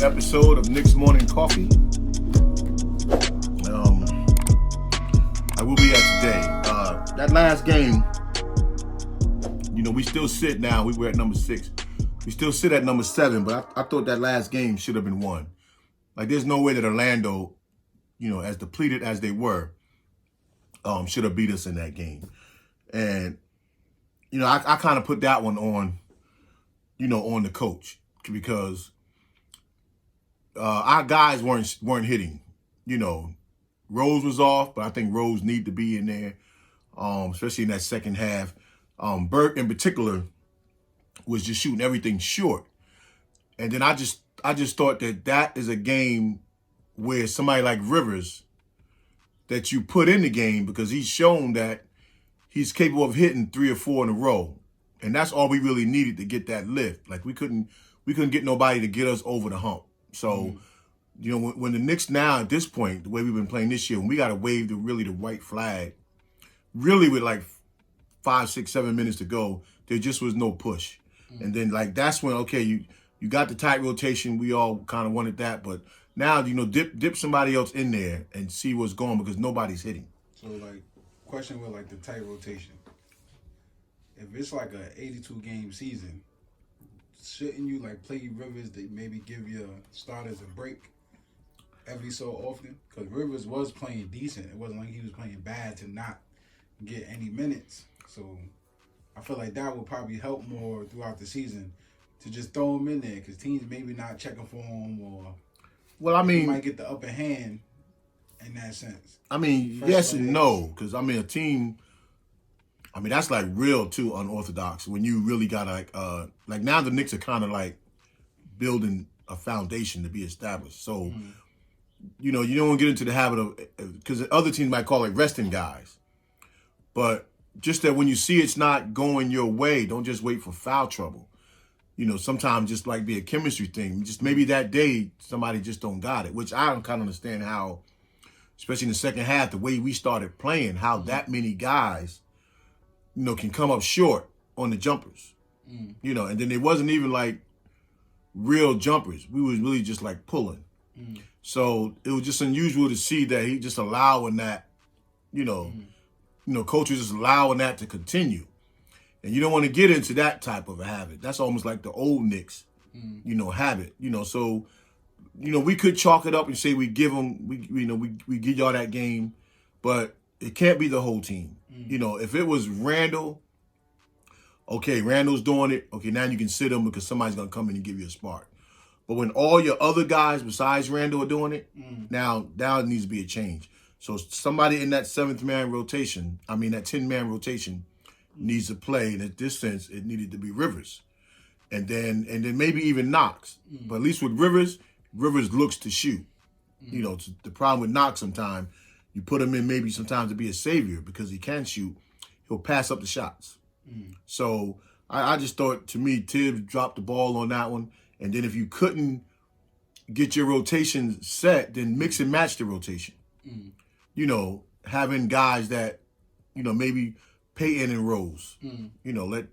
episode of Knicks Morning Koffee. I will be at today. That last game, we still sit now. We were at number 6. We still sit at number 7, but I thought that last game should have been won. Like, there's no way that Orlando, as depleted as they were, should have beat us in that game. And, I kind of put that one on, on the coach because our guys weren't hitting. Rose was off, but I think Rose need to be in there, especially in that second half. Burke in particular was just shooting everything short. And then I just thought that is a game where somebody like Rivers that you put in the game because he's shown that he's capable of hitting 3 or 4 in a row. And that's all we really needed to get that lift. Like we couldn't get nobody to get us over the hump. So, when the Knicks now at this point, the way we've been playing this year, when we got to wave the white flag, really with like 5, 6, 7 minutes to go, there just was no push. And then that's when, okay, you got the tight rotation. We all kind of wanted that. But now, dip somebody else in there and see what's going because nobody's hitting. So, question with, the tight rotation. If it's like a 82-game season, shouldn't you, play Rivers to maybe give your starters a break every so often? Because Rivers was playing decent. It wasn't like he was playing bad to not get any minutes. So, I feel like that would probably help more throughout the season to just throw him in there because teams maybe not checking for him or he might get the upper hand in that sense. Yes and no because, a team, that's real too unorthodox when you really got now the Knicks are kind of building a foundation to be established. So, you don't want to get into the habit of, because other teams might call it resting guys. But just that when you see it's not going your way, don't just wait for foul trouble. Sometimes just be a chemistry thing. Just maybe that day somebody just don't got it, which I don't kind of understand how, especially in the second half, the way we started playing, how that many guys, can come up short on the jumpers. And then it wasn't even real jumpers. We was really just pulling. So it was just unusual to see that he just allowing that, coaches just allowing that to continue. And you don't want to get into that type of a habit. That's almost like the old Knicks, habit. So, we could chalk it up and say we give them, we give y'all that game, but it can't be the whole team. If it was Randall, okay, Randall's doing it. Okay, now you can sit him because somebody's going to come in and give you a spark. But when all your other guys besides Randall are doing it, now it needs to be a change. So somebody in that 10-man rotation needs to play. And in this sense, it needed to be Rivers. And then maybe even Knox. But at least with Rivers looks to shoot. The problem with Knox sometimes, you put him in maybe sometimes to be a savior because he can shoot. He'll pass up the shots. So I just thought, to me, Tibbs dropped the ball on that one. And then if you couldn't get your rotation set, then mix and match the rotation. Having guys that, maybe Peyton and Rose. Let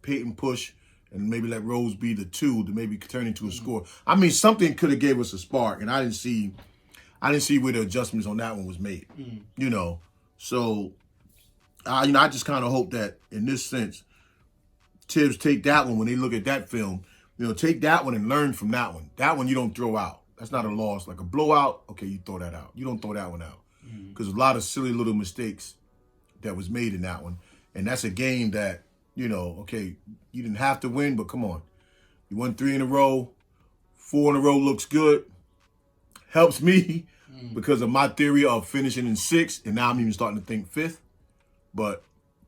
Peyton push and maybe let Rose be the 2 to maybe turn into a score. Something could have gave us a spark, and I didn't see where the adjustments on that one was made. So I just kind of hope that in this sense, Tibbs take that one when they look at that film. Take that one and learn from that one. That one you don't throw out. That's not a loss. Like a blowout, okay, you throw that out. You don't throw that one out because a lot of silly little mistakes that was made in that one. And that's a game that, okay, you didn't have to win, but come on. You won 3 in a row. 4 in a row looks good. Helps me because of my theory of finishing in 6th, and now I'm even starting to think 5th. But,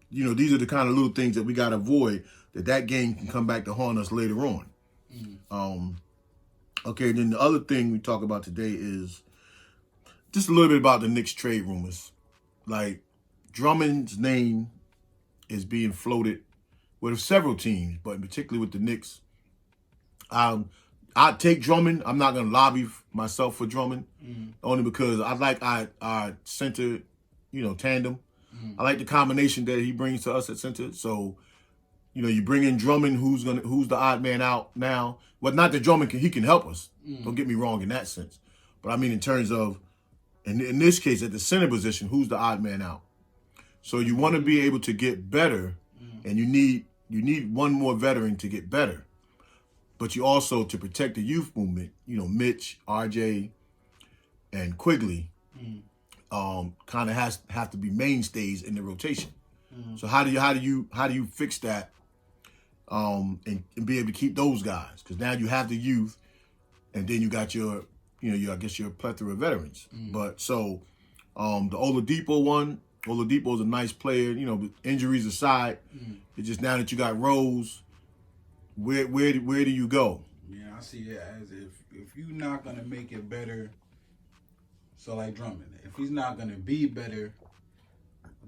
these are the kind of little things that we got to avoid, that game can come back to haunt us later on. Okay, then the other thing we talk about today is just a little bit about the Knicks trade rumors. Drummond's name is being floated with several teams, but particularly with the Knicks. I'd take Drummond. I'm not going to lobby myself for Drummond, only because I like our center, tandem. I like the combination that he brings to us at center. So, You bring in Drummond, who's the odd man out now. Well, not that Drummond can help us. Don't get me wrong in that sense. But I mean in terms of, in this case, at the center position, who's the odd man out? So you want to be able to get better, and you need one more veteran to get better. But you also, to protect the youth movement, Mitch, RJ, and Quigley kind of have to be mainstays in the rotation. So how do you fix that and be able to keep those guys? Because now you have the youth, and then you got your plethora of veterans. But so the Oladipo's a nice player. Injuries aside, it's just now that you got Rose, where do you go? Yeah, I see it as if you're not gonna make it better. So like Drummond, if he's not gonna be better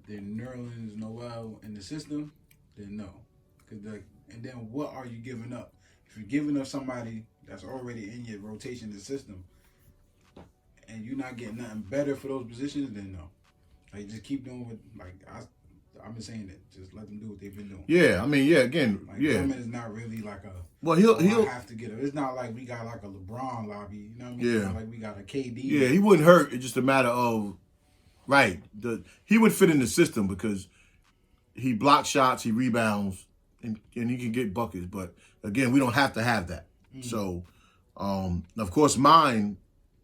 than Nerlens Noel in the system, then no. And then what are you giving up? If you're giving up somebody that's already in your rotation in the system, and you're not getting nothing better for those positions, then no. Like just keep doing what I've been saying it. Just let them do what they've been doing. Yeah, I mean, yeah, again, Drummond is not really like a. Well, he'll have to get it. It's not like we got like a LeBron lobby. You know what I mean? Yeah. It's not like we got a KD. Yeah, he wouldn't hurt. It's just a matter of, right. He would fit in the system because he blocks shots, he rebounds, and he can get buckets. But again, we don't have to have that. So, of course, mine.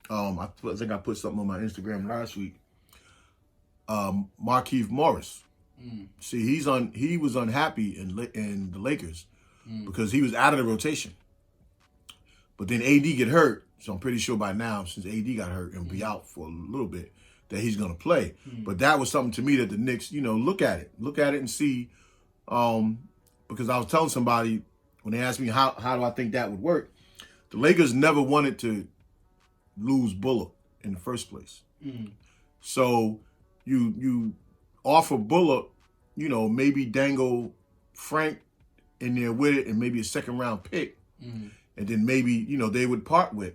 I think I put something on my Instagram last week. Markieff Morris. See, he was unhappy in the Lakers because he was out of the rotation. But then AD get hurt, so I'm pretty sure by now, since AD got hurt and be out for a little bit, that he's gonna play. But that was something to me that the Knicks, look at it and see. Because I was telling somebody when they asked me how do I think that would work, the Lakers never wanted to lose Bullock in the first place. So you offer Bullock, maybe dangle Frank in there with it and maybe a second round pick. And then maybe, they would part with,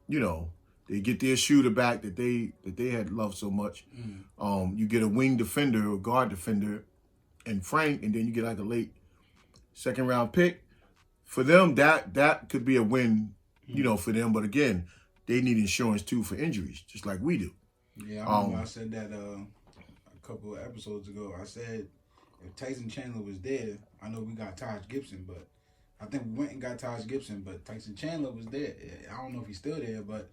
they get their shooter back that they had loved so much. You get a wing defender or guard defender and Frank, and then you get like a late second round pick. For them, that could be a win, for them. But again, they need insurance too for injuries, just like we do. Yeah, I remember I said that a couple of episodes ago. I said if Tyson Chandler was there, I know we got Taj Gibson, but I think we went and got Taj Gibson, but Tyson Chandler was there. I don't know if he's still there, but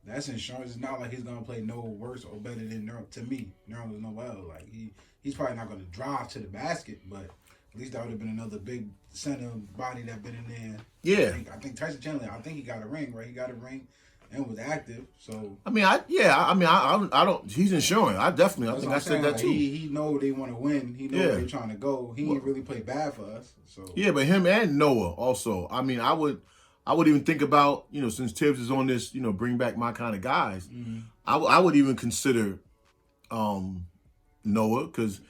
that's insurance. It's not like he's gonna play no worse or better than Nerlens Noel. Like he's probably not gonna drive to the basket, but at least that would have been another big center body that been in there. Yeah, I think Tyson Chandler. I think he got a ring, right? He got a ring and was active. So I don't. He's insuring. I think I said that like, too. He know they want to win. He know where they're trying to go. He ain't really play bad for us. So yeah, but him and Noah also. I mean, I would even think about, since Tibbs is on this, bring back my kind of guys. I would even consider Noah, because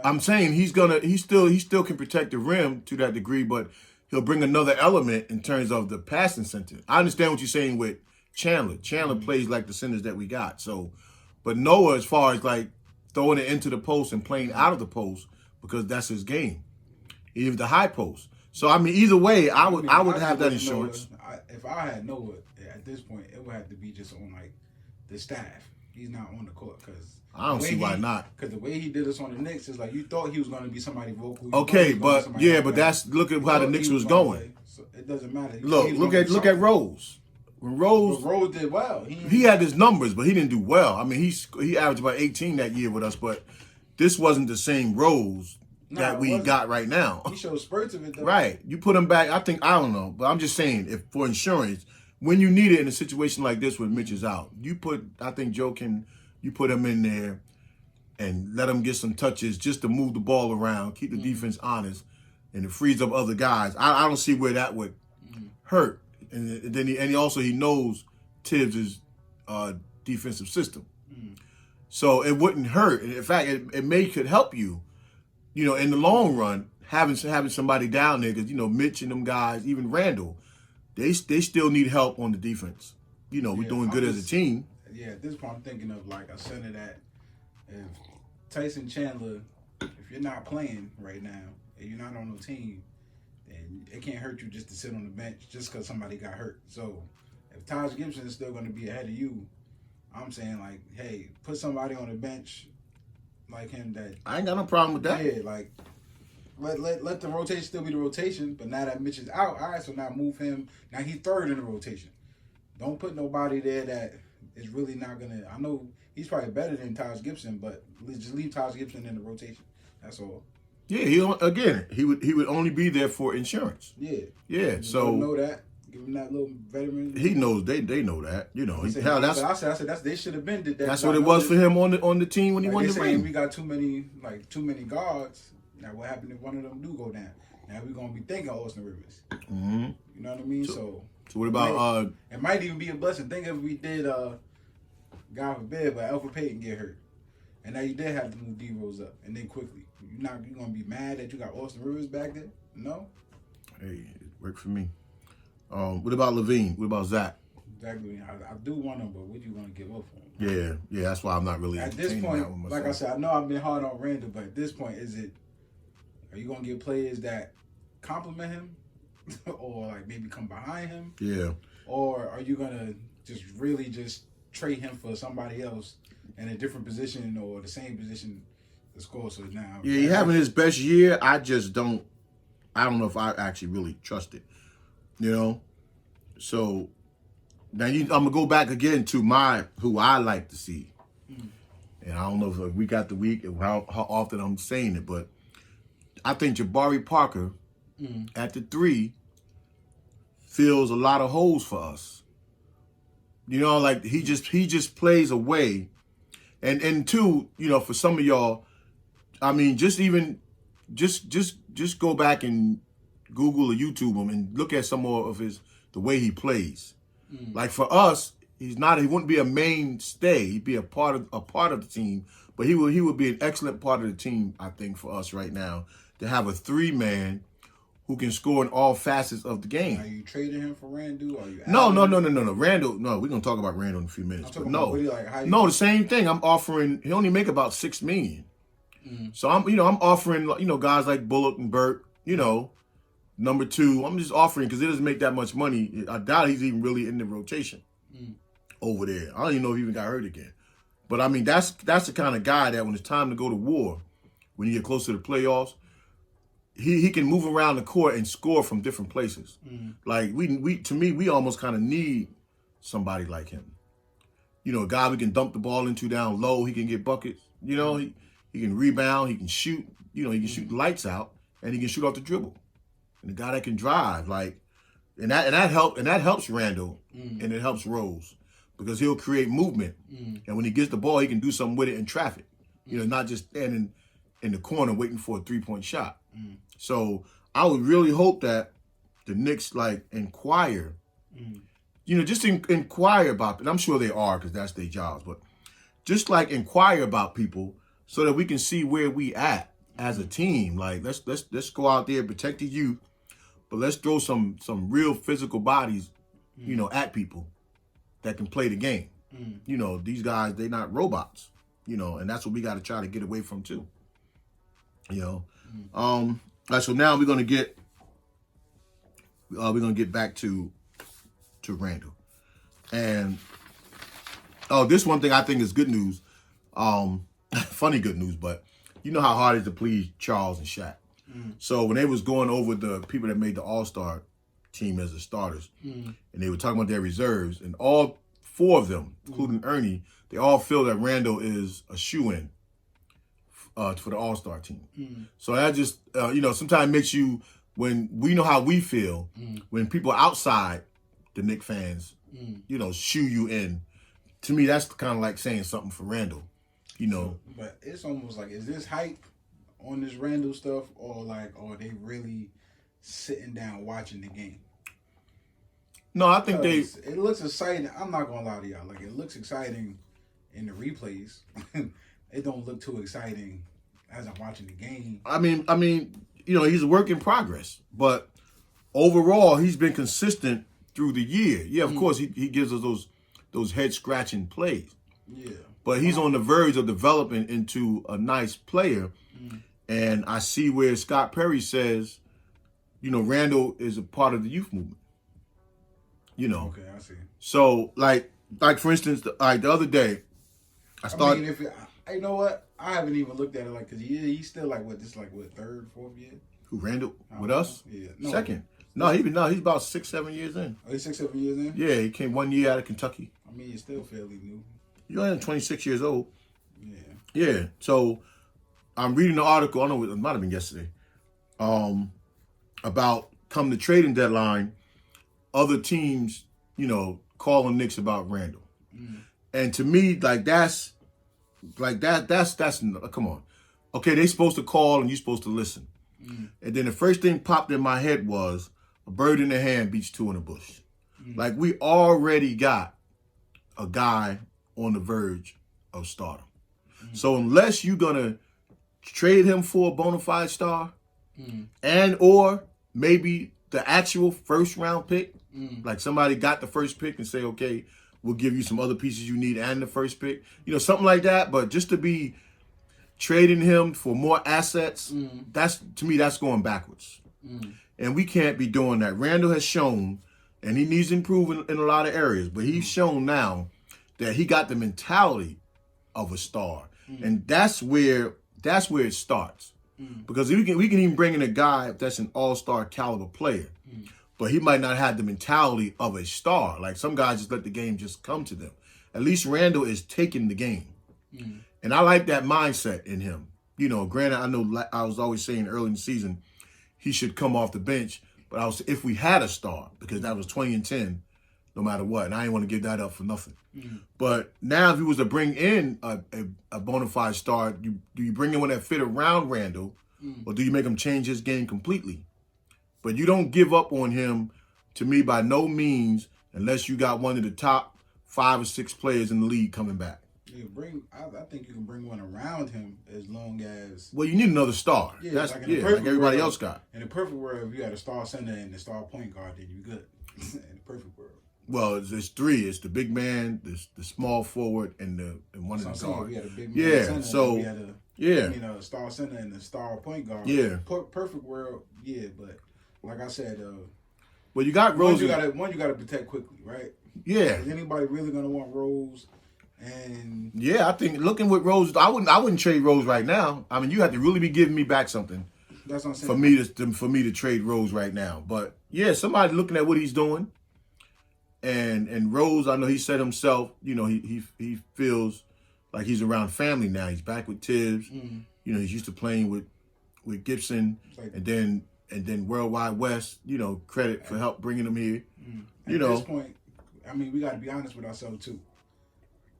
I'm saying he still can protect the rim to that degree, but he'll bring another element in terms of the passing center. I understand what you're saying with Chandler. Chandler plays like the centers that we got. So, but Noah, as far as like throwing it into the post and playing out of the post, because that's his game, even the high post. So I mean, either way, I would have that insurance. If I had Noah at this point, it would have to be just on like the staff. He's not on the court because I don't see why not. Because the way he did us on the Knicks is like you thought he was going to be somebody vocal. Okay, but look at how the Knicks was going. So it doesn't matter. Look at Rose. When Rose did well. He had his numbers, but he didn't do well. I mean, he averaged about 18 that year with us, but this wasn't the same Rose that we got right now. He showed spurts of it though. Right. You put him back, I don't know, but I'm just saying, if for insurance, when you need it in a situation like this when Mitch is out, you put him in there and let him get some touches just to move the ball around, keep the defense honest, and it frees up other guys. I don't see where that would hurt. And then he knows Tibbs' defensive system. So it wouldn't hurt. In fact, it could help you, in the long run, having somebody down there, because, Mitch and them guys, even Randall, they still need help on the defense. We're doing good as a team. Yeah, at this point, I'm thinking of like a center that if Tyson Chandler, if you're not playing right now and you're not on no team, then it can't hurt you just to sit on the bench just because somebody got hurt. So if Taj Gibson is still going to be ahead of you, I'm saying like, hey, put somebody on the bench like him that I ain't got no problem with that. yeah, like let the rotation still be the rotation. But now that Mitch is out, all right, so now move him. Now he's third in the rotation. Don't put nobody there that is really not gonna. I know he's probably better than Taj Gibson, but just leave Taj Gibson in the rotation. That's all. Yeah, he would only be there for insurance. Yeah. Yeah. Just So let him know that. Give him that little veteran. he knows they know that. You know, Said, hell, I said that's they should have been did that. that's what it was for him on the team when he like won the saying ring. we got too many guards. Now what happened if one of them do go down? Now we're gonna be thinking Austin Rivers. Mm-hmm. You know what I mean? So what about it might even be a blessing. Think if we did God forbid, but Alfred Payton get hurt. And now you did have to move D Rose up and then quickly. You gonna be mad that you got Austin Rivers back there? No? Hey, it worked for me. What about Levine? What about Zach? Exactly. I do want him, but what you gonna give up for him? Yeah, that's why I'm not really At this point, like I said, I know I've been hard on Randall, but at this point, are you gonna get players that compliment him? Or like maybe come behind him? Yeah. Or are you gonna just really just trade him for somebody else in a different position or the same position to score? So now, yeah, he having his best year. I don't know if I actually really trust it. You know, so now I'm gonna go back again to who I like to see, and I don't know if we got the week and how often I'm saying it, but I think Jabari Parker at the 3 fills a lot of holes for us. You know, like he just plays away, and 2, you know, for some of y'all, I mean, just go back and Google or YouTube him and look at some more of the way he plays. Like for us, he wouldn't be a mainstay. He'd be a part of the team, but he would be an excellent part of the team, I think, for us right now to have a 3-man who can score in all facets of the game. Are you trading him for Randall? Are you No. Randall, no, we're gonna talk about Randall in a few minutes. But no, the same thing. I'm offering. He only make about $6 million. So I'm offering, guys like Bullock and Burt, number 2. I'm just offering because it doesn't make that much money. I doubt he's even really in the rotation over there. I don't even know if he even got hurt again. But I mean, that's the kind of guy that when it's time to go to war, when you get close to the playoffs, he can move around the court and score from different places. Like we almost kind of need somebody like him. A guy we can dump the ball into down low. He can get buckets. He can rebound. He can shoot. He can shoot the lights out, and he can shoot off the dribble. And the guy that can drive, and that helps Randall, and it helps Rose because he'll create movement. And when he gets the ball, he can do something with it in traffic. Not just standing in the corner waiting for a 3-point shot. So I would really hope that the Knicks inquire, just inquire about it. I'm sure they are because that's their jobs, but just inquire about people so that we can see where we at as a team. Let's go out there, protect the youth, but let's throw some real physical bodies, at people that can play the game. These guys, they're not robots, and that's what we got to try to get away from too. All right, so now we're gonna get back to Randall, and this one thing I think is good news, funny good news, but you know how hard it is to please Charles and Shaq. So when they was going over the people that made the All-Star team as the starters, and they were talking about their reserves, and all 4 of them, including Ernie, they all feel that Randall is a shoo-in for the All-Star team. So that just, sometimes makes you, when we know how we feel, when people outside the Knicks fans, shoo you in, to me, that's kind of like saying something for Randall, But it's almost like, is this hype on this Randall stuff, or are they really sitting down watching the game? No, I think it looks exciting. I'm not going to lie to y'all. It looks exciting in the replays. It don't look too exciting as I'm watching the game. I mean, he's a work in progress, but overall, he's been consistent through the year. Yeah, of course, he gives us those head scratching plays. Yeah, but he's on the verge of developing into a nice player, And I see where Scott Perry says, Randall is a part of the youth movement. Okay, I see. So like for instance, the other day, I started. You know what? I haven't even looked at it like because he's still like what third, fourth year. Who, Randall with us? Yeah, second. No, he's about 6-7 years in. Oh, he's 6-7 years in. Yeah, he came 1 year out of Kentucky. I mean, he's still fairly new. You're only 26 years old. Yeah. Yeah. So I'm reading the article. I don't know, it might have been yesterday. About come the trading deadline, other teams, calling Knicks about Randall. And to me, that's come on. Okay, they supposed to call and you supposed to listen. And then the first thing popped in my head was a bird in the hand beats two in the bush. Like we already got a guy on the verge of stardom. So unless you're gonna trade him for a bona fide star, and or maybe the actual first round pick, like somebody got the first pick and say, okay, we'll give you some other pieces you need and the first pick, something like that. But just to be trading him for more assets, to me, that's going backwards. And we can't be doing that. Randall has shown, and he needs to improve in a lot of areas, but he's shown now that he got the mentality of a star. And that's where it starts. Because we can even bring in a guy that's an all-star caliber player, but he might not have the mentality of a star. Like some guys just let the game just come to them. At least Randall is taking the game. And I like that mindset in him. Granted, I know I was always saying early in the season he should come off the bench, but if we had a star, because that was 20-10, no matter what, and I didn't want to give that up for nothing. But now if he was to bring in a bona fide star, do you bring in one that fit around Randall, or do you make him change his game completely? But you don't give up on him, to me, by no means, unless you got one of the top 5 or 6 players in the league coming back. I think you can bring one around him as long as. Well, you need another star. Yeah, That's like everybody else got. In the perfect world, if you had a star center and a star point guard, then you're good. In the perfect world. Well, it's 3. It's the big man, the small forward, and one of the guards. We had a big man center, so we had a star center and a star point guard. Yeah. Perfect world, yeah, but like I said, well, you got Rose. You got to protect quickly, right? Yeah. Is anybody really gonna want Rose? And yeah, I think looking with Rose, I wouldn't trade Rose right now. I mean, you have to really be giving me back something. That's what I'm saying. For me to trade Rose right now. But yeah, somebody looking at what he's doing. And Rose, I know he said himself, he feels like he's around family now. He's back with Tibbs. He's used to playing with Gibson, and then Worldwide West. Credit for help bringing him here. At this point, I mean, we got to be honest with ourselves too.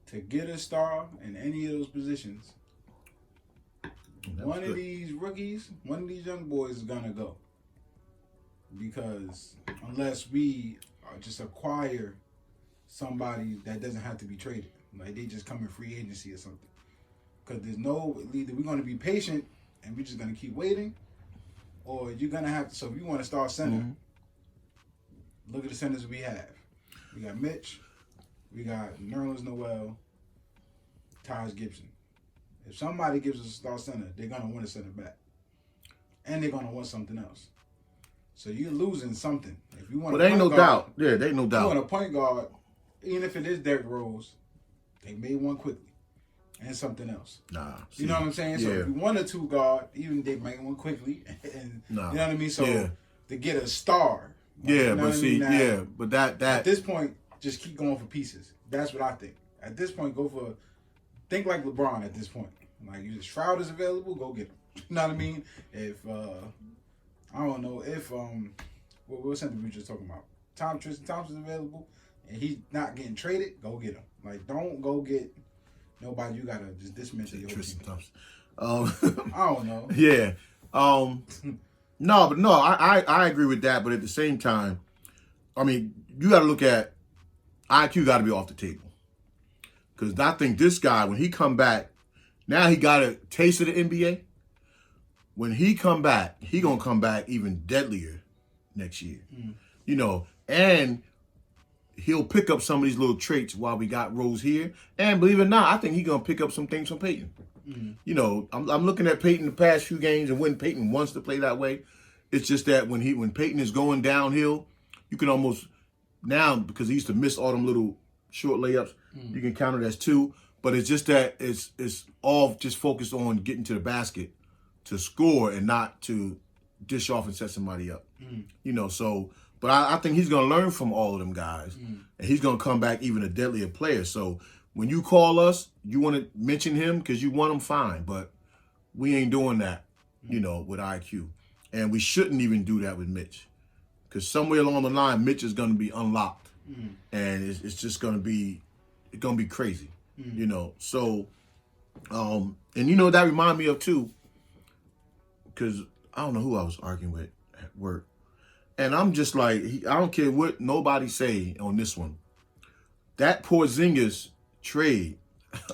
To get a star in any of those positions, one of these rookies, one of these young boys is gonna go. Because unless we just acquire somebody that doesn't have to be traded, like they just come in free agency or something. Because either we're gonna be patient and we're just gonna keep waiting, or you're gonna have to. So if you want to start center, look at the centers we have. We got Mitch. We got Nerlens Noel, Taj Gibson. If somebody gives us a star center, they're going to want a center back. And they're going to want something else. So you're losing something. If you want ain't no doubt. Yeah, there ain't no doubt. You want a point guard, even if it is Derrick Rose, they may want quickly. And something else. Nah. You know what I'm saying? So if you want a 2 guard, even they may want quickly. And you know what I mean? So to get a star. Yeah, but see, now, but that at this point, just keep going for pieces. That's what I think. At this point, think like LeBron at this point. Like, if Shroud is available, go get him. You know what I mean? If, I don't know, if, what center we just talking about? Tristan Thompson's available, and he's not getting traded, go get him. Like, don't go get nobody you got to just dismiss your Tristan Thompson. I don't know. Yeah. No, I agree with that, but at the same time, I mean, you got to look at IQ got to be off the table. Because I think this guy, when he come back, now he got a taste of the NBA. When he come back, he going to come back even deadlier next year. And he'll pick up some of these little traits while we got Rose here. And believe it or not, I think he's going to pick up some things from Peyton. You know, I'm looking at Peyton the past few games, and when Peyton wants to play that way, it's just that when Peyton is going downhill, you can almost now, because he used to miss all them little short layups, you can count it as 2. But it's just that it's all just focused on getting to the basket to score and not to dish off and set somebody up. You know, so, but I think he's going to learn from all of them guys. And he's going to come back even a deadlier player. So when you call us, you want to mention him because you want him, fine. But we ain't doing that, you know, with IQ. And we shouldn't even do that with Mitch. Because somewhere along the line, Mitch is going to be unlocked. And it's just going to be, crazy. You know, so, and you know, that remind me of too, because I don't know who I was arguing with at work. And I'm just like, I don't care what nobody say on this one. That Porzingis trade,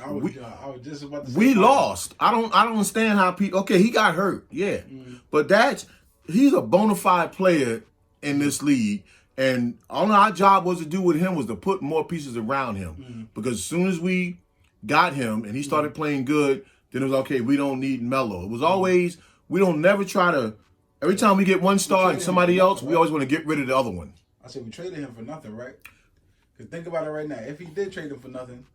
I was just about to say we lost. I don't understand how people, okay, he got hurt, yeah. But he's a bona fide player in this league. And all our job was to do with him was to put more pieces around him. Because as soon as we got him and he started playing good, then it was okay, we don't need Melo. It was always, we don't never try to, every time we get one star and somebody else, we always want to get rid of the other one. I said we traded him for nothing, right? Because think about it right now. If he did trade him for nothing,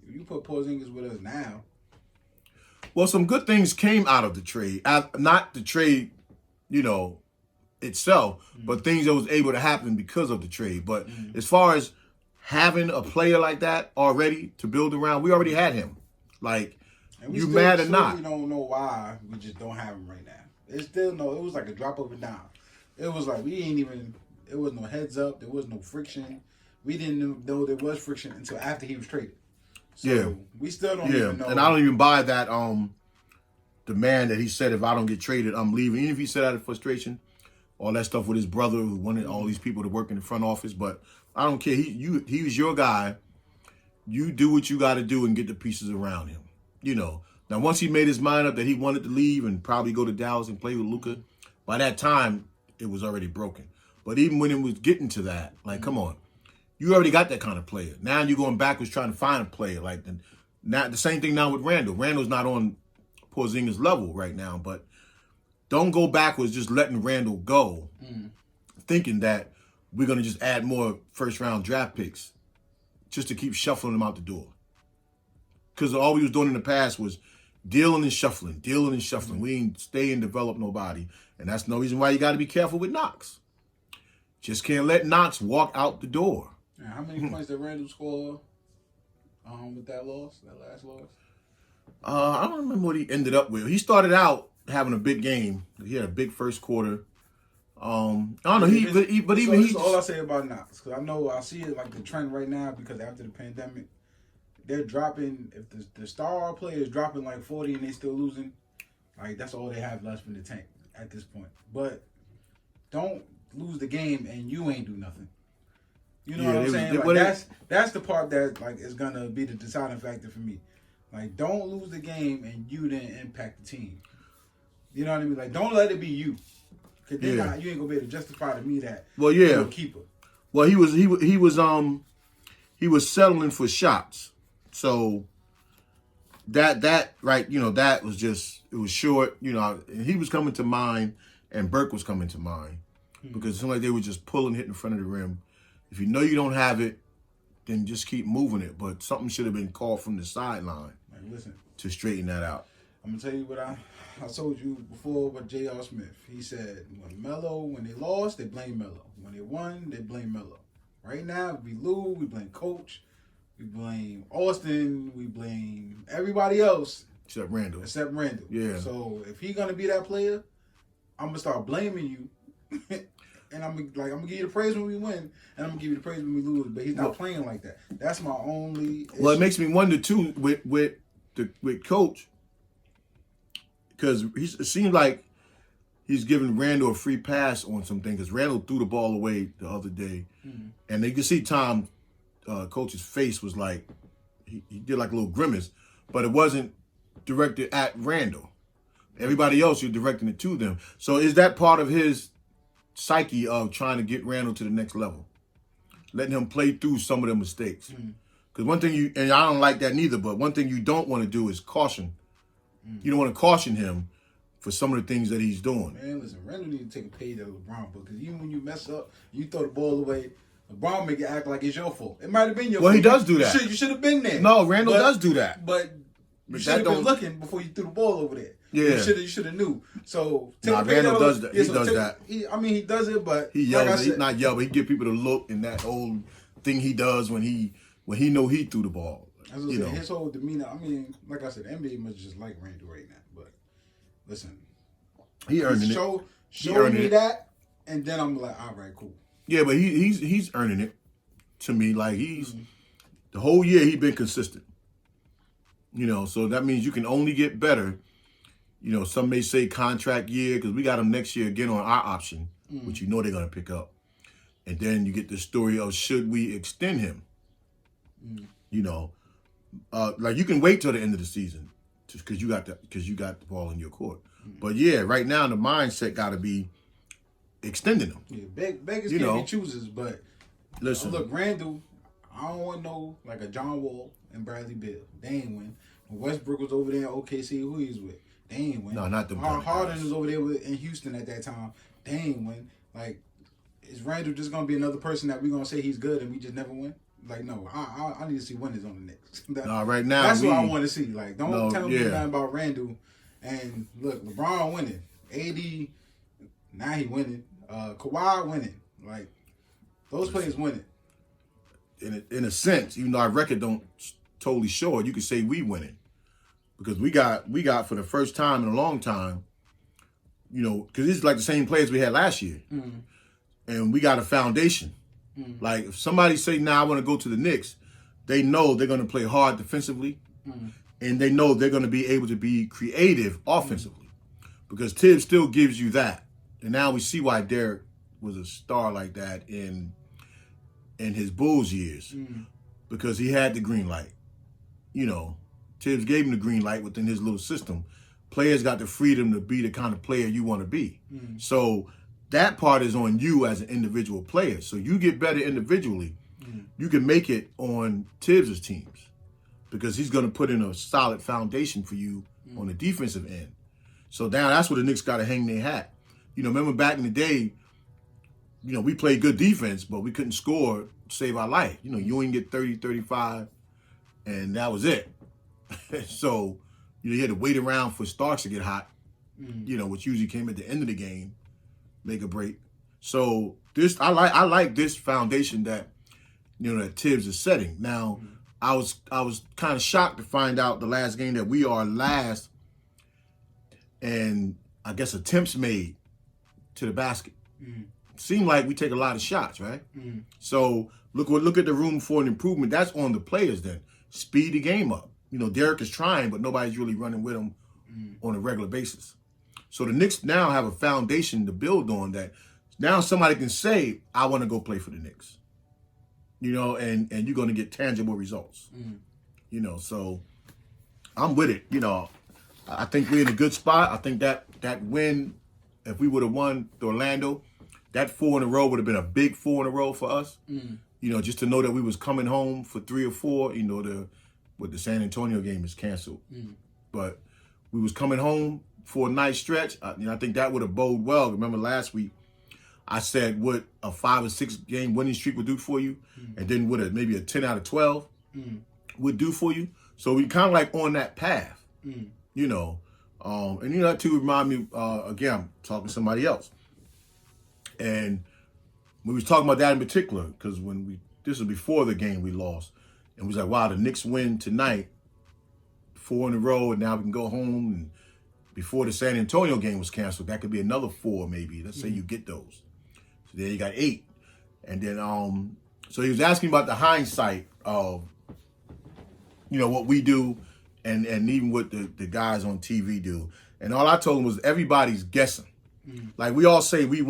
if you put Porzingis with us now. Well, some good things came out of the trade. Not the trade, you know, itself, but things that was able to happen because of the trade. But as far as having a player like that already to build around, we already had him. Like, you mad or not? We don't know why we just don't have him right now. It's still it was like a drop of a dime. It was like there was no heads up, there was no friction. We didn't know there was friction until after he was traded. So we still don't even know. And I don't even buy that demand that he said, if I don't get traded, I'm leaving. Even if he said out of frustration, all that stuff with his brother who wanted all these people to work in the front office. But I don't care. He was your guy. You do what you got to do and get the pieces around him. You know. Now, once he made his mind up that he wanted to leave and probably go to Dallas and play with Luka, by that time, it was already broken. But even when it was getting to that, like, come on. You already got that kind of player. Now you're going backwards trying to find a player. Like, now the same thing now with Randall. Randall's not on Porzingis' level right now, but don't go backwards just letting Randall go, thinking that we're going to just add more first-round draft picks just to keep shuffling them out the door. Because all we was doing in the past was dealing and shuffling. We ain't stay and develop nobody. And that's no reason why you got to be careful with Knox. Just can't let Knox walk out the door. Now, how many points did Randall score with that last loss? I don't remember what he ended up with. He started out having a big game. He had a big first quarter. I don't know. That's all I say about Knox, because I see it like the trend right now, because after the pandemic, they're dropping. If the star player is dropping like 40 and they still losing, like that's all they have left in the tank at this point. But don't lose the game and you ain't do nothing. You know what I'm saying? Like, that's the part that like is gonna be the deciding factor for me. Like, don't lose the game and you didn't impact the team. You know what I mean? Like, don't let it be you. Cause you ain't gonna be able to justify to me that you're a keeper. Well, he was settling for shots. So that right, you know, that was just, it was short, you know, and he was coming to mind and Burke was coming to mind because it seemed like they were just pulling, hitting in front of the rim. If you know you don't have it, then just keep moving it. But something should have been called from the sideline to straighten that out. I'm gonna tell you what I told you before about J.R. Smith. He said when they lost, they blame Melo. When they won, they blame Melo. Right now, we lose, we blame coach, we blame Austin, we blame everybody else except Randall. Yeah. So if he's gonna be that player, I'm gonna start blaming you. And I'm gonna give you the praise when we win, and I'm gonna give you the praise when we lose. But he's not playing like that. That's my only issue. Well, it makes me wonder too with coach, because it seems like he's giving Randall a free pass on something. Because Randall threw the ball away the other day, and you can see coach's face was like he did like a little grimace, but it wasn't directed at Randall. Everybody else, you're directing it to them. So is that part of his psyche of trying to get Randall to the next level, letting him play through some of the mistakes? Because one thing and I don't like that neither, but one thing you don't want to do is caution You don't want to caution him for some of the things that he's doing. Man, listen, Randall need to take a page out of LeBron book because even when you mess up, you throw the ball away. LeBron make it act like it's your fault. It might have been your fault. Well, he does do that. You should have been there. No, Randall does do that. But you should have been looking before you threw the ball over there. Yeah. You should have knew. So Randall does that. He does that. He does it, but he yells. He's not yelling. He give people the look and that old thing he does when he know he threw the ball. His whole demeanor. I mean, like I said, the NBA must just like Randall right now. But listen, he earned it. Show me that, and then I'm like, all right, cool. Yeah, but he's earning it. To me, like the whole year he been consistent. So that means you can only get better. Some may say contract year because we got him next year again on our option, which they're going to pick up. And then you get the story of should we extend him? Like you can wait till the end of the season just because you got the ball in your court. But yeah, right now the mindset got to be extending him. Yeah, Vegas can't be choosers, but listen, look, Randall, I don't want no like a John Wall and Bradley Beal. They ain't win. When Westbrook was over there in OKC, who he's with? They ain't win. No, not them. Harden was over there in Houston at that time. They ain't win. Like, is Randall just gonna be another person that we gonna say he's good and we just never win? Like, no, I need to see winners on the Knicks. Right now that's what I want to see. Like, don't tell me nothing about Randall. And look, LeBron winning, AD, now he winning, Kawhi winning. Like, those players winning. In a sense, even though our record don't totally show it, you could say we winning because we got for the first time in a long time. Because it's like the same players we had last year, and we got a foundation. Like if somebody say, "Nah, I want to go to the Knicks," they know they're going to play hard defensively, and they know they're going to be able to be creative offensively, because Tibbs still gives you that. And now we see why Derek was a star like that in his Bulls years, because he had the green light. Tibbs gave him the green light within his little system. Players got the freedom to be the kind of player you want to be. So that part is on you as an individual player. So you get better individually, you can make it on Tibbs' teams because he's going to put in a solid foundation for you on the defensive end. So now that's where the Knicks got to hang their hat. Remember back in the day, we played good defense, but we couldn't score to save our life. Ewing get 30, 35, and that was it. So, you had to wait around for Starks to get hot, which usually came at the end of the game, make a break. So I like this foundation that, that Tibbs is setting. Now, I was kind of shocked to find out the last game that we are last, and I guess attempts made to the basket. Seemed like we take a lot of shots, right? So look at the room for an improvement. That's on the players then. Speed the game up. Derek is trying, but nobody's really running with him on a regular basis. So the Knicks now have a foundation to build on that. Now somebody can say, I want to go play for the Knicks. And you're going to get tangible results. So I'm with it. I think we're in a good spot. I think that win, if we would have won the Orlando, that 4 in a row would have been a big 4 in a row for us. Just to know that we was coming home for 3 or 4, the San Antonio game is canceled. But we was coming home for a nice stretch. I think that would have bode well. Remember last week, I said what a 5 or 6 game winning streak would do for you, and then what maybe a 10 out of 12 would do for you. So we kind of like on that path, and that too remind me, again, I'm talking to somebody else. And we was talking about that in particular, because this was before the game we lost, and we was like, wow, the Knicks win tonight, 4 in a row, and now we can go home. And before the San Antonio game was canceled, that could be another 4 maybe. Let's say you get those. So there you got 8. And then, so he was asking about the hindsight of, what we do and even what the guys on TV do. And all I told him was everybody's guessing. Like we all say we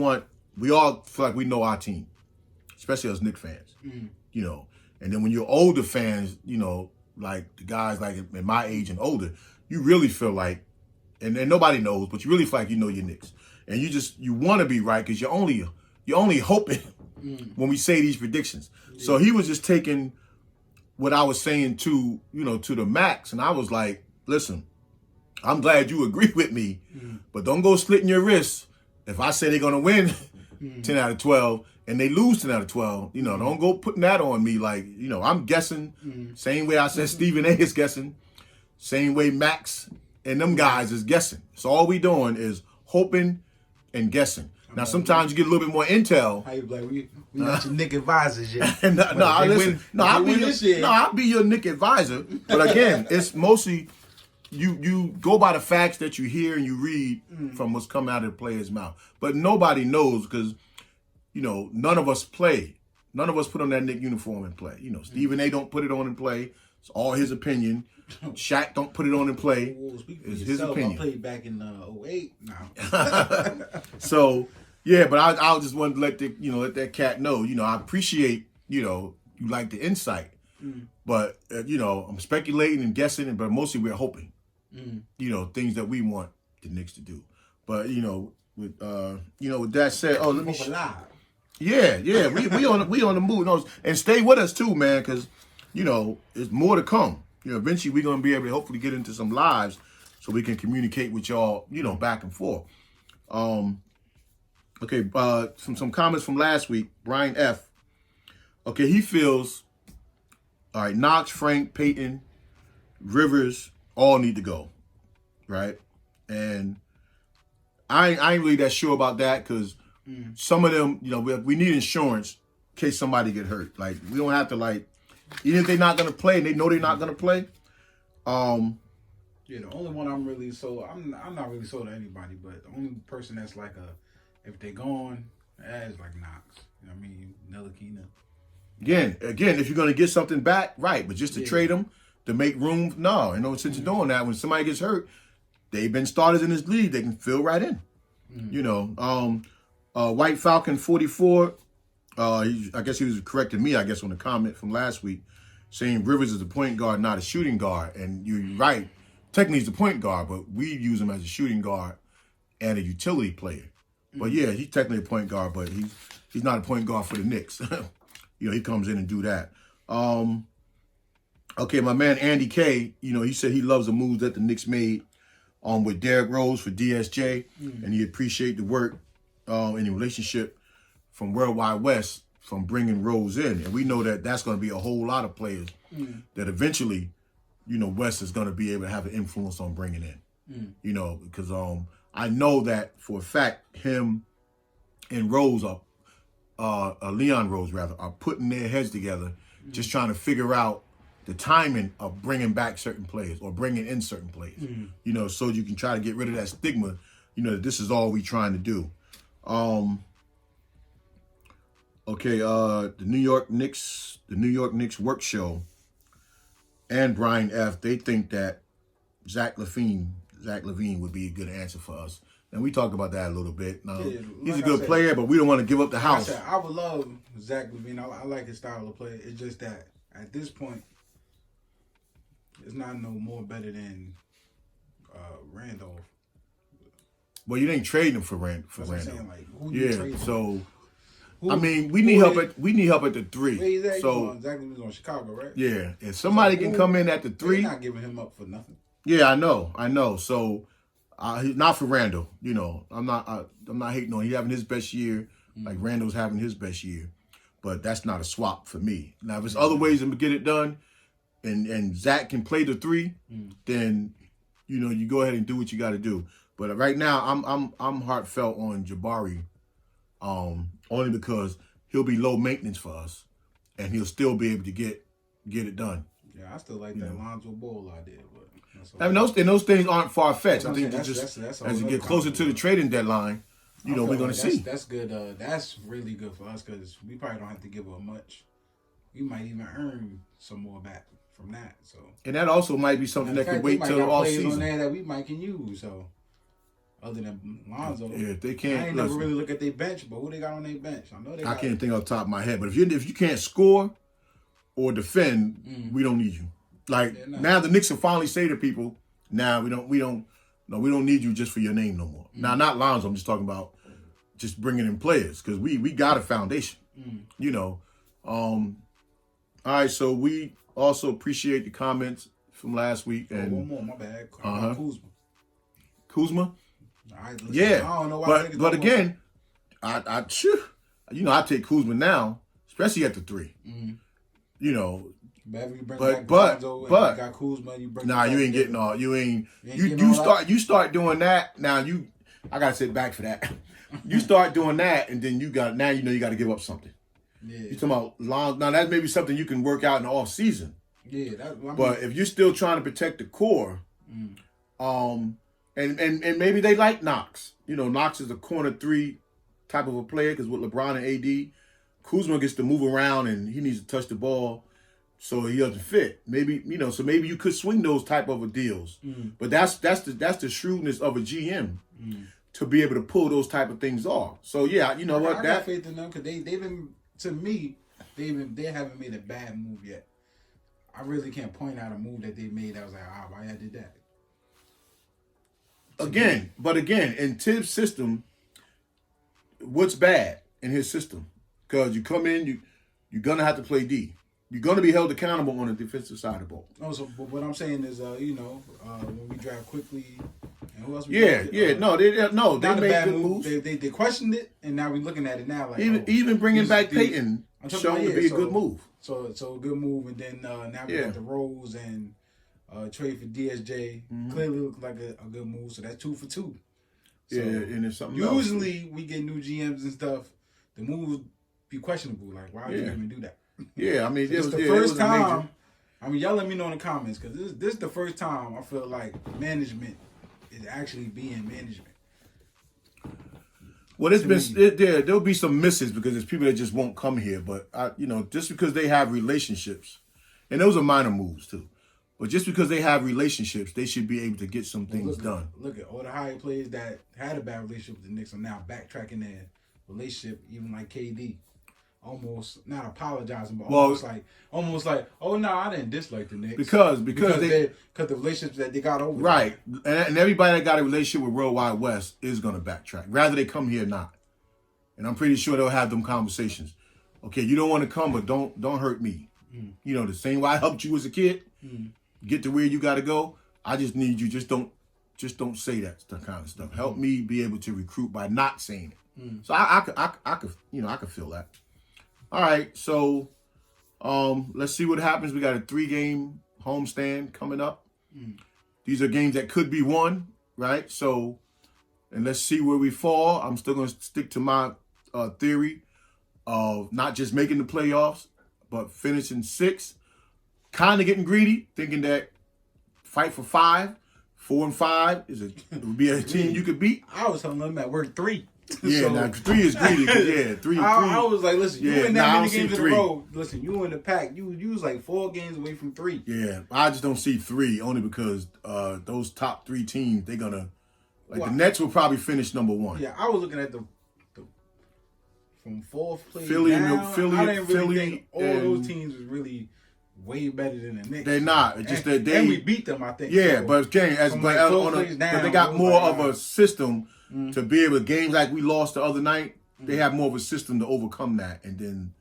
all feel like we know our team, especially as Knicks fans, And then when you're older fans, like the guys like in my age and older, you really feel like, and nobody knows, but you really feel like you know your Knicks. And you want to be right because you're only hoping when we say these predictions. Yeah. So he was just taking what I was saying to the max. And I was like, listen, I'm glad you agree with me, but don't go slitting your wrists. If I say they're going to win 10 out of 12 and they lose 10 out of 12, don't go putting that on me. Like, I'm guessing same way I said Stephen A is guessing, same way Max and them guys is guessing. So all we doing is hoping and guessing. Now, sometimes you get a little bit more intel. How you like, we not your Nick advisors yet. I'll be your Nick advisor. But again, it's mostly you go by the facts that you hear and you read from what's coming out of the player's mouth. But nobody knows because, none of us play. None of us put on that Nick uniform and play. Stephen A. don't put it on and play. It's all his opinion. Shaq don't put it on and play. It's his opinion. I played back in 08 now. So, yeah, but I just wanted to let that cat know. I appreciate, you like the insight. But, I'm speculating and guessing, but mostly we're hoping. Things that we want the Knicks to do. But, with that said, let me Yeah, we on the move. And stay with us too, man, because there's more to come. Eventually we're gonna be able to hopefully get into some lives so we can communicate with y'all, back and forth. Okay, some comments from last week. Brian F. Okay, he feels all right. Knox, Frank, Payton, Rivers all need to go, right? And I ain't really that sure about that because some of them, we need insurance in case somebody get hurt. Like we don't have to even if they're not gonna play and they know they're not gonna play. The only one I'm really sold. I'm not really sold to anybody, but the only person that's like if they're gone, is like Knox. Ntilikina. Again, if you're gonna get something back, right? But just to trade them to make room, no, no sense in doing that. When somebody gets hurt, they've been starters in this league. They can fill right in. White Falcon 44. I guess he was correcting me, on the comment from last week, saying Rivers is a point guard, not a shooting guard. And you're right. Technically, he's a point guard, but we use him as a shooting guard and a utility player. But yeah, he's technically a point guard, but he's not a point guard for the Knicks. He comes in and do that. Okay, my man Andy K, he said he loves the moves that the Knicks made with Derrick Rose for DSJ, and he appreciate the work in the relationship from Worldwide West from bringing Rose in. And we know that that's going to be a whole lot of players that eventually, West is going to be able to have an influence on bringing in. Because I know that for a fact him and Rose Leon Rose rather, are putting their heads together just trying to figure out the timing of bringing back certain players or bringing in certain players, so you can try to get rid of that stigma, that this is all we trying to do. Okay, the New York Knicks work show and Brian F., they think that Zach LaVine would be a good answer for us. And we talked about that a little bit. Now, he's a good player, but we don't want to give up the house. I would love Zach LaVine. I like his style of play. It's just that at this point, it's not no more better than Randolph. Well, you ain't trading him for Randolph. Who you trading? So we need help at the 3. Where he's at? So Zach LaVine's on Chicago, right? Yeah, if somebody can come in at the 3, they're not giving him up for nothing. Yeah, I know. So not for Randall. I'm not hating on. He having his best year, like Randall's having his best year, but that's not a swap for me. Now, if there's other ways to get it done, and Zach can play the 3, then you go ahead and do what you got to do. But right now, I'm heartfelt on Jabari, only because he'll be low maintenance for us, and he'll still be able to get it done. Yeah, I still like that Lonzo Ball idea, but. Those things aren't far fetched. I think that's as you get closer to the trading deadline, we're going to see. That's good. That's really good for us because we probably don't have to give up much. We might even earn some more back from that. So, and that also might be something that could wait till the off season. On there that we might can use. So, other than Lonzo, if they can't, I ain't never really look at their bench, but who they got on their bench? I can't think off the top of my head. But if you can't score or defend, we don't need you. Now the Knicks will finally say to people, "Now we don't need you just for your name no more." Now, not Lonzo. I'm just talking about just bringing in players because we got a foundation. All right, so we also appreciate the comments from last week. And one more, my bad. Kuzma. Kuzma. Listen, Yeah, I don't know why. but again, I take Kuzma now, especially at the 3. Mm-hmm. You know, But if you bring but back Lonzo and you got Kuzma, you bring. Nah, you ain't getting all. You start doing that. Now I gotta sit back for that. You start doing that, and then you got you got to give up something. Yeah. You talking about long? Now that's maybe something you can work out in the off season. Yeah, but if you're still trying to protect the core, and maybe they like Knox. You know, Knox is a corner 3 type of a player because with LeBron and AD, Kuzma gets to move around and he needs to touch the ball, so he doesn't fit. Maybe so maybe you could swing those type of deals. But that's the shrewdness of a GM to be able to pull those type of things off. So yeah, you know what? I got faith in them because they've been, to me, they haven't made a bad move yet. I really can't point out a move that they made that was like, why I did that. Again, in Tibbs' system, what's bad in his system? Because you come in, you're gonna have to play D. You're gonna be held accountable on the defensive side of the ball. No, so but what I'm saying is, when we draft quickly, and who else? They made good moves. They questioned it, and now we're looking at it now like even bringing back Peyton shown to be a good move. So a good move, and then now we got the Rose and trade for DSJ. Clearly looked like a good move. So that's 2 for 2. So and it's something usually we get new GMs and stuff. The moves be questionable. Like, why would you even do that? Yeah, I mean, so it's the first time. I mean, y'all let me know in the comments because this is the first time I feel like management is actually being management. Well, there'll be some misses because there's people that just won't come here. But just because they have relationships, and those are minor moves too. But just because they have relationships, they should be able to get some things done. Look at all the high players that had a bad relationship with the Knicks are now backtracking their relationship, even like KD. Almost not apologizing, but almost like, oh no, I didn't dislike the Knicks because the relationships that they got over right, and everybody that got a relationship with World Wide West is gonna backtrack, rather they come here or not. And I'm pretty sure they'll have them conversations. Okay, you don't want to come, but don't hurt me. The same way I helped you as a kid get to where you got to go. I just need you. Just don't say that kind of stuff. Help me be able to recruit by not saying it. So I could feel that. All right, so let's see what happens. We got a 3-game homestand coming up. These are games that could be won, right? So, and let's see where we fall. I'm still going to stick to my theory of not just making the playoffs, but finishing 6th. Kind of getting greedy, thinking that fight for 5, 4 and 5 would be a team you could beat. I was telling them at work 3. Yeah, now 3 is greedy. 3. I was like, listen, you win that many games in a row. Listen, you in the pack. You was like 4 games away from 3. Yeah, I just don't see 3 only because those top 3 teams, they're gonna the Nets will probably finish number 1. Yeah, I was looking at the from 4th place Philly, down. Philly, I didn't really Philly, think all those teams was really way better than the Knicks. They're not. It's just that and we beat them, I think. Yeah, so but again, but they got more of a system to be able to games like we lost the other night. They have more of a system to overcome that, and then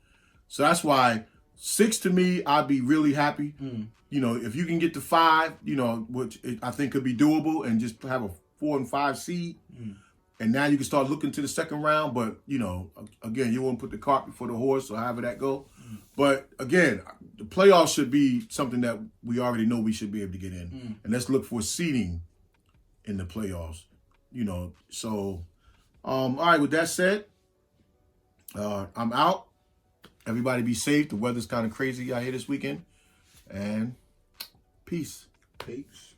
so that's why 6 to me, I'd be really happy. If you can get to 5, which I think could be doable, and just have a 4 and 5 seed. And now you can start looking to the second round, but again, you won't put the cart before the horse, or however that go. But again, the playoffs should be something that we already know we should be able to get in, and let's look for seeding in the playoffs. So all right. With that said, I'm out. Everybody be safe. The weather's kind of crazy out here this weekend, and peace. Peace.